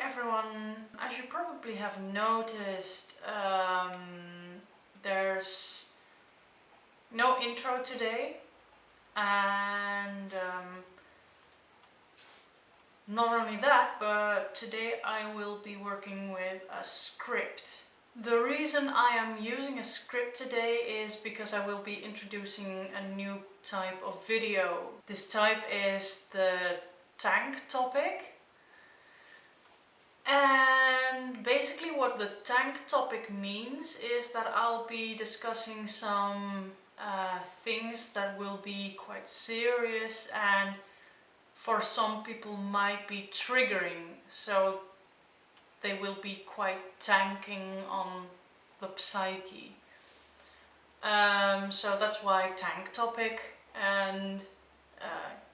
everyone! As you probably have noticed, there's no intro today, and not only that, but today I will be working with a script. The reason I am using a script today is because I will be introducing a new type of video. This type is the tank topic. And basically what the tank topic means is that I'll be discussing some things that will be quite serious and for some people might be triggering, so they will be quite tanking on the psyche. So that's why tank topic, and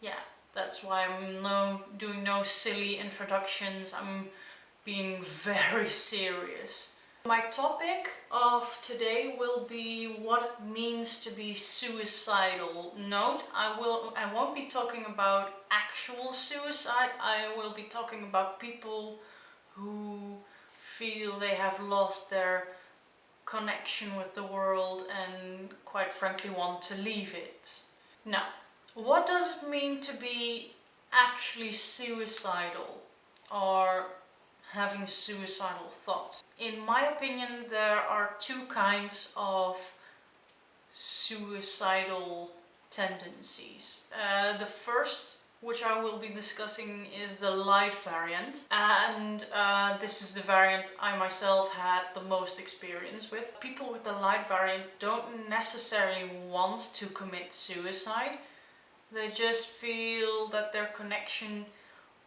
yeah, that's why I'm doing no silly introductions. I'm being very serious. My topic of today will be what it means to be suicidal. Note, I won't be talking about actual suicide. I will be talking about people who feel they have lost their connection with the world and quite frankly want to leave it. Now, what does it mean to be actually suicidal or having suicidal thoughts? In my opinion, there are two kinds of suicidal tendencies. The first, which I will be discussing, is the light variant, and this is the variant I myself had the most experience with. People with the light variant don't necessarily want to commit suicide. They just feel that their connection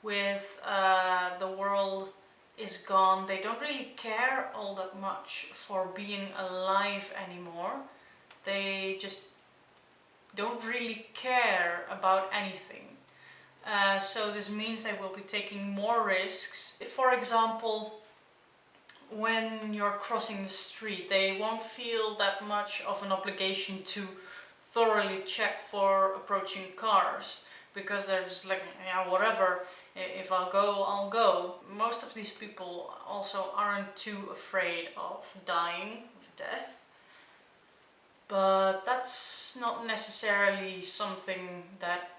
with the world is gone. They don't really care all that much for being alive anymore. They just don't really care about anything. So this means they will be taking more risks. For example, when you're crossing the street, they won't feel that much of an obligation to thoroughly check for approaching cars, because they're just like, yeah, whatever, if I'll go, I'll go. Most of these people also aren't too afraid of dying, of death. But that's not necessarily something that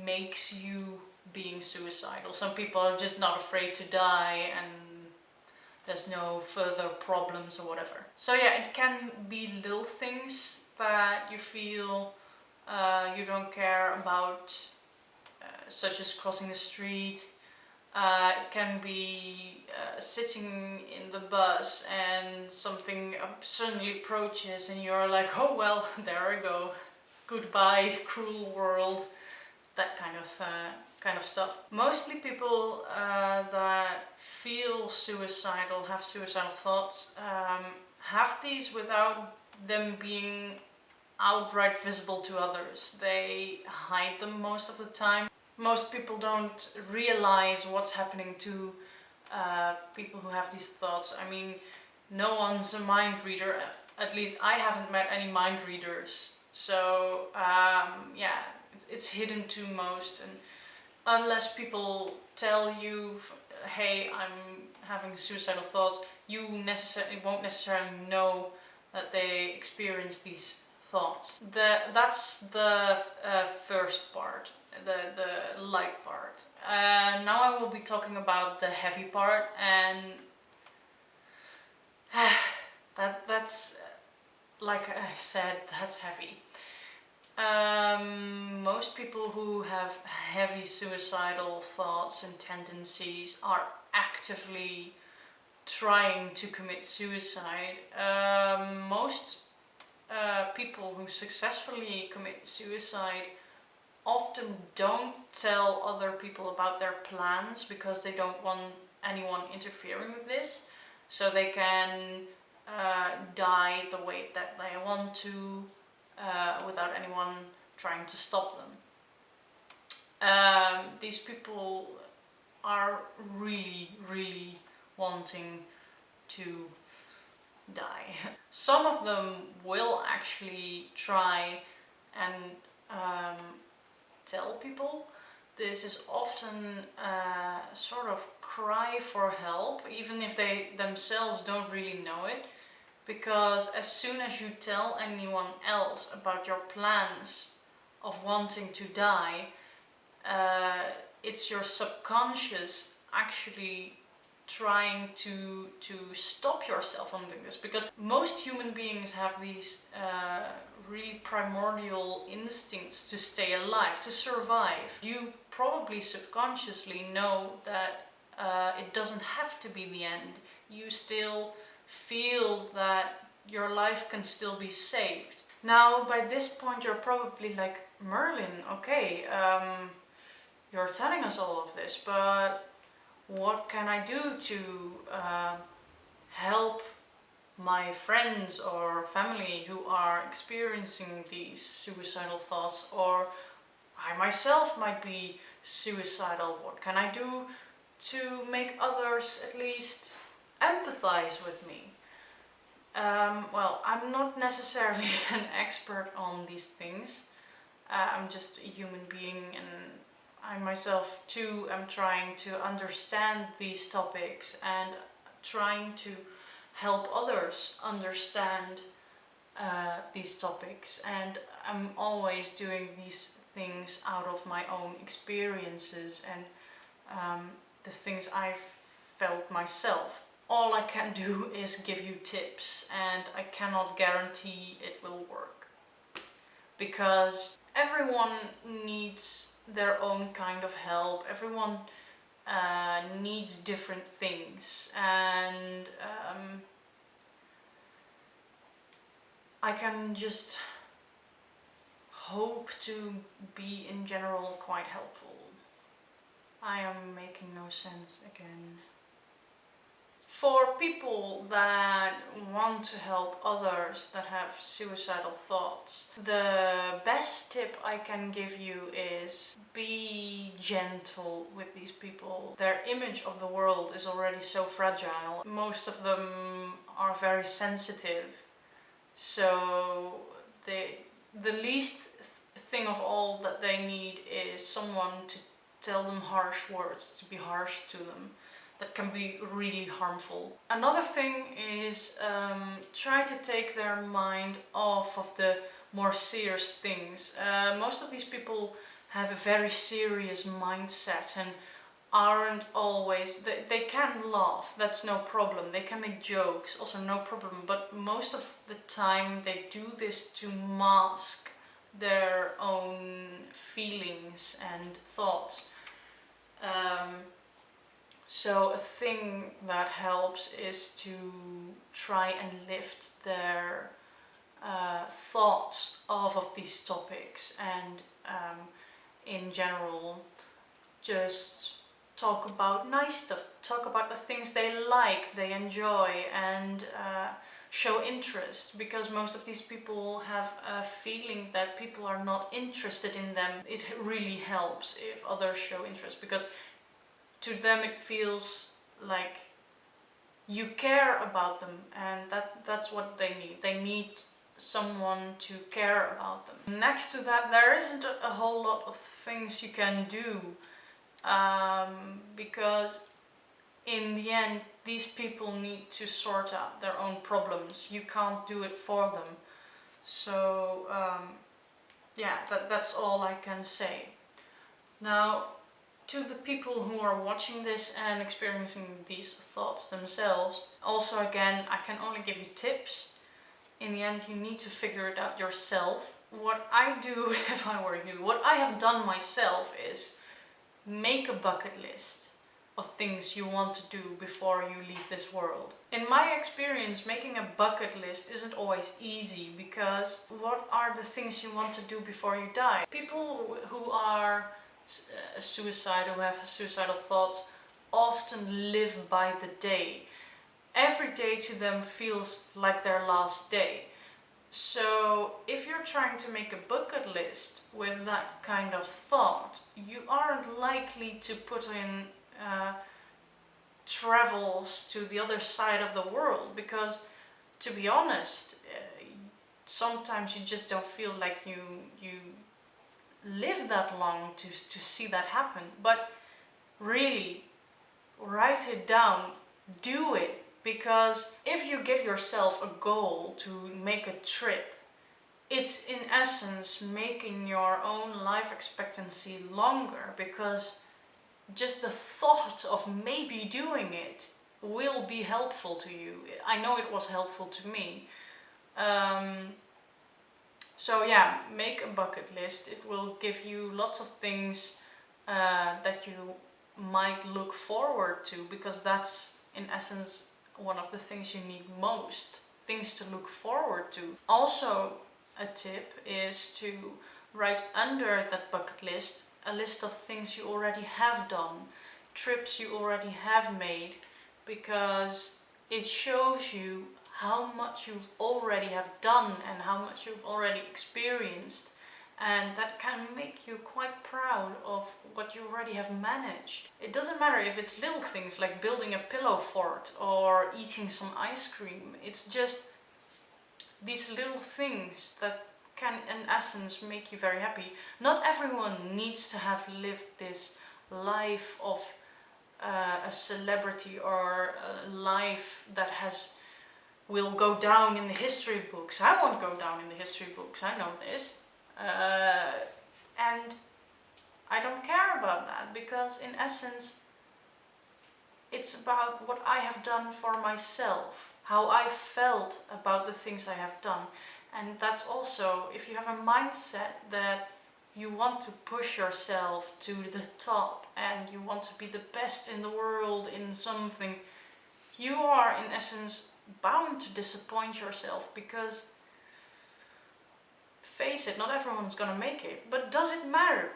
makes you being suicidal. Some people are just not afraid to die and there's no further problems or whatever. So yeah, it can be little things that you feel you don't care about, such as crossing the street. It can be sitting in the bus and something suddenly approaches and you're like, oh well, there I go, goodbye cruel world, that kind of stuff. Mostly people that feel suicidal, have suicidal thoughts, have these without them being outright visible to others. They hide them most of the time. Most people don't realize what's happening to people who have these thoughts. I mean, no one's a mind reader. At least I haven't met any mind readers. So yeah, it's hidden to most. And unless people tell you, hey, I'm having suicidal thoughts, you won't necessarily know that they experience these thoughts. That's the first part, the light part. Now I will be talking about the heavy part, and that's, like I said, that's heavy. Most people who have heavy suicidal thoughts and tendencies are actively trying to commit suicide. Most people who successfully commit suicide often don't tell other people about their plans because they don't want anyone interfering with this, so they can die the way that they want to without anyone trying to stop them. These people are really wanting to die. Some of them will actually try and tell people. This is often sort of cry for help, even if they themselves don't really know it. Because as soon as you tell anyone else about your plans of wanting to die, it's your subconscious actually trying to stop yourself from doing this, because most human beings have these really primordial instincts to stay alive, to survive. You probably subconsciously know that it doesn't have to be the end. You still feel that your life can still be saved. Now, by this point, you're probably like, Mearlin, okay, you're telling us all of this, but what can I do to help my friends or family who are experiencing these suicidal thoughts, or I myself might be suicidal? What can I do to make others at least empathize with me? Well, I'm not necessarily an expert on these things. I'm just a human being, and I myself too am trying to understand these topics and trying to help others understand these topics. And I'm always doing these things out of my own experiences and the things I've felt myself. All I can do is give you tips, and I cannot guarantee it will work, because everyone needs their own kind of help. Everyone needs different things, and I can just hope to be in general quite helpful. I am making no sense again. For people that want to help others that have suicidal thoughts, the best tip I can give you is be gentle with these people. Their image of the world is already so fragile. Most of them are very sensitive. So the least thing of all that they need is someone to tell them harsh words, to be harsh to them. That can be really harmful. Another thing is try to take their mind off of the more serious things. Most of these people have a very serious mindset and aren't always, they can laugh, that's no problem. They can make jokes, also no problem. But most of the time they do this to mask their own feelings and thoughts. So a thing that helps is to try and lift their thoughts off of these topics, and in general just talk about nice stuff, talk about the things they like, they enjoy, and show interest, because most of these people have a feeling that people are not interested in them. It really helps if others show interest, because to them it feels like you care about them, and that's what they need. They need someone to care about them. Next to that, there isn't a whole lot of things you can do, because in the end these people need to sort out their own problems. You can't do it for them. So yeah, that's all I can say. Now, to the people who are watching this and experiencing these thoughts themselves, also again, I can only give you tips. In the end, you need to figure it out yourself. What I do, if I were you, what I have done myself is make a bucket list of things you want to do before you leave this world. In my experience, making a bucket list isn't always easy, because what are the things you want to do before you die? People who are suicidal, who have suicidal thoughts, often live by the day. Every day to them feels like their last day. So if you're trying to make a bucket list with that kind of thought, you aren't likely to put in travels to the other side of the world, because to be honest, sometimes you just don't feel like you live that long to see that happen. But really, right write it down, do it. Because if you give yourself a goal to make a trip, it's in essence making your own life expectancy longer, because just the thought of maybe doing it will be helpful to you. I know it was helpful to me. So yeah, make a bucket list. It will give you lots of things that you might look forward to, because that's in essence one of the things you need most, things to look forward to. Also, a tip is to write under that bucket list a list of things you already have done, trips you already have made, because it shows you how much you've already have done and how much you've already experienced, and that can make you quite proud of what you already have managed. It doesn't matter if it's little things like building a pillow fort or eating some ice cream. It's just these little things that can in essence make you very happy. Not everyone needs to have lived this life of a celebrity or a life that will go down in the history books. I won't go down in the history books, I know this. And I don't care about that, because in essence it's about what I have done for myself, how I felt about the things I have done. And that's also, if you have a mindset that you want to push yourself to the top and you want to be the best in the world in something, you are in essence bound to disappoint yourself, because face it, not everyone's gonna make it. But does it matter?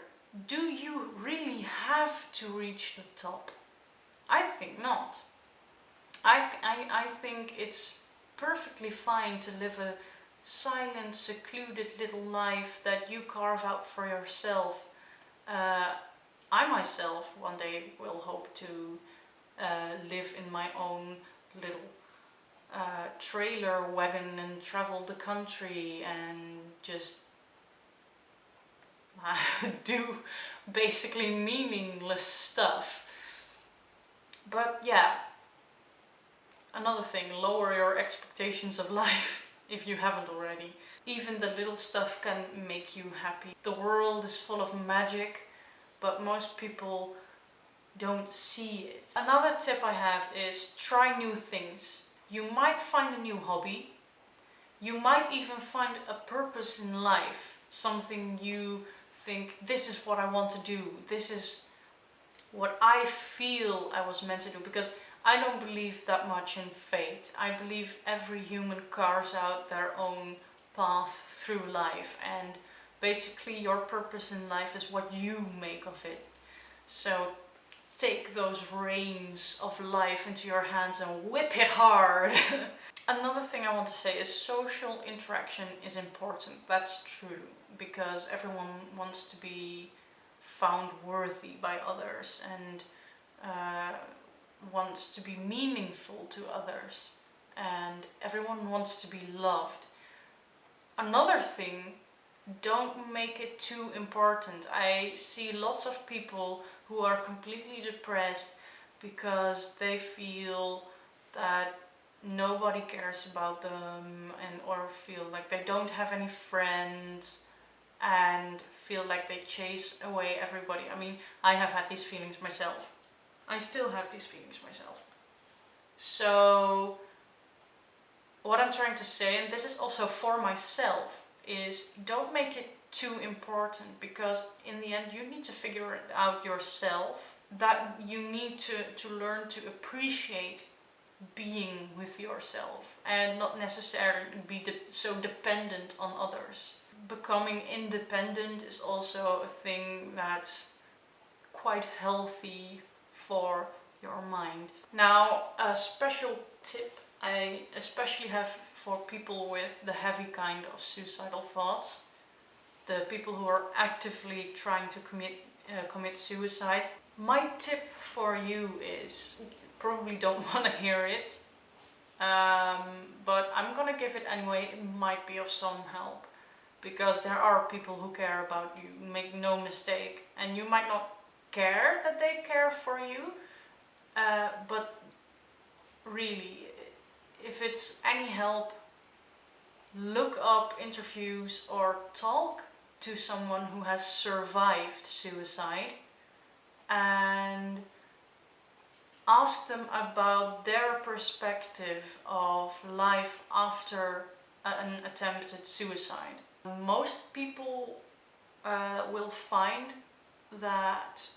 Do you really have to reach the top? I think not. I think it's perfectly fine to live a silent, secluded little life that you carve out for yourself. I myself one day will hope to live in my own little trailer wagon and travel the country and just do basically meaningless stuff. But yeah, another thing, lower your expectations of life if you haven't already. Even the little stuff can make you happy. The world is full of magic, but most people don't see it. Another tip I have is try new things. You might find a new hobby. You might even find a purpose in life. Something you think, this is what I want to do. This is what I feel I was meant to do. Because I don't believe that much in fate. I believe every human carves out their own path through life. And basically your purpose in life is what you make of it. So take those reins of life into your hands and whip it hard. Another thing I want to say is social interaction is important. That's true, because everyone wants to be found worthy by others and wants to be meaningful to others, and everyone wants to be loved. Another thing, don't make it too important. I see lots of people who are completely depressed because they feel that nobody cares about them, and or feel like they don't have any friends and feel like they chase away everybody. I mean, I have had these feelings myself. I still have these feelings myself. So what I'm trying to say, and this is also for myself, is don't make it too important, because in the end you need to figure it out yourself. That you need to learn to appreciate being with yourself and not necessarily be so dependent on others. Becoming independent is also a thing that's quite healthy for your mind. Now, a special tip I especially have for people with the heavy kind of suicidal thoughts, the people who are actively trying to commit suicide. My tip for you is, you probably don't want to hear it, but I'm gonna give it anyway. It might be of some help, because there are people who care about you, make no mistake, and you might not care that they care for you, But really, if it's any help, look up interviews or talk to someone who has survived suicide and ask them about their perspective of life after an attempted suicide. Most people will find that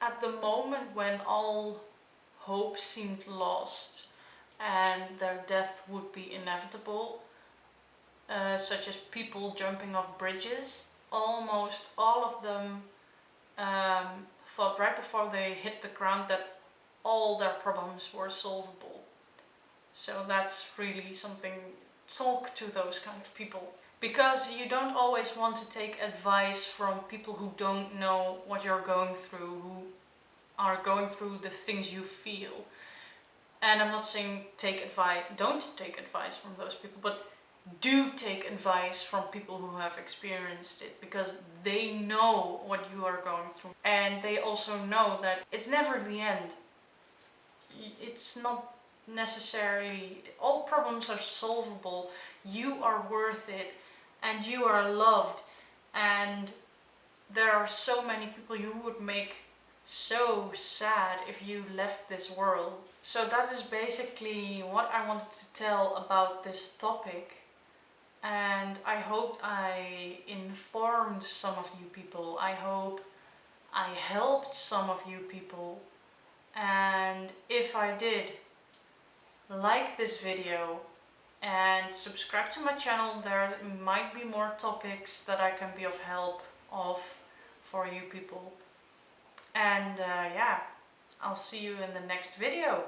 at the moment when all hope seemed lost and their death would be inevitable, such as people jumping off bridges, almost all of them thought right before they hit the ground that all their problems were solvable. So that's really something, talk to those kind of people. Because you don't always want to take advice from people who don't know what you're going through, who are going through the things you feel. And I'm not saying don't take advice from those people, but do take advice from people who have experienced it, because they know what you are going through. And they also know that it's never the end. It's not necessarily, all problems are solvable. You are worth it and you are loved, and there are so many people you would make so sad if you left this world. So that is basically what I wanted to tell about this topic, and I hope I informed some of you people. I hope I helped some of you people, and if I did, like this video and subscribe to my channel. There might be more topics that I can be of help for you people. And yeah, I'll see you in the next video.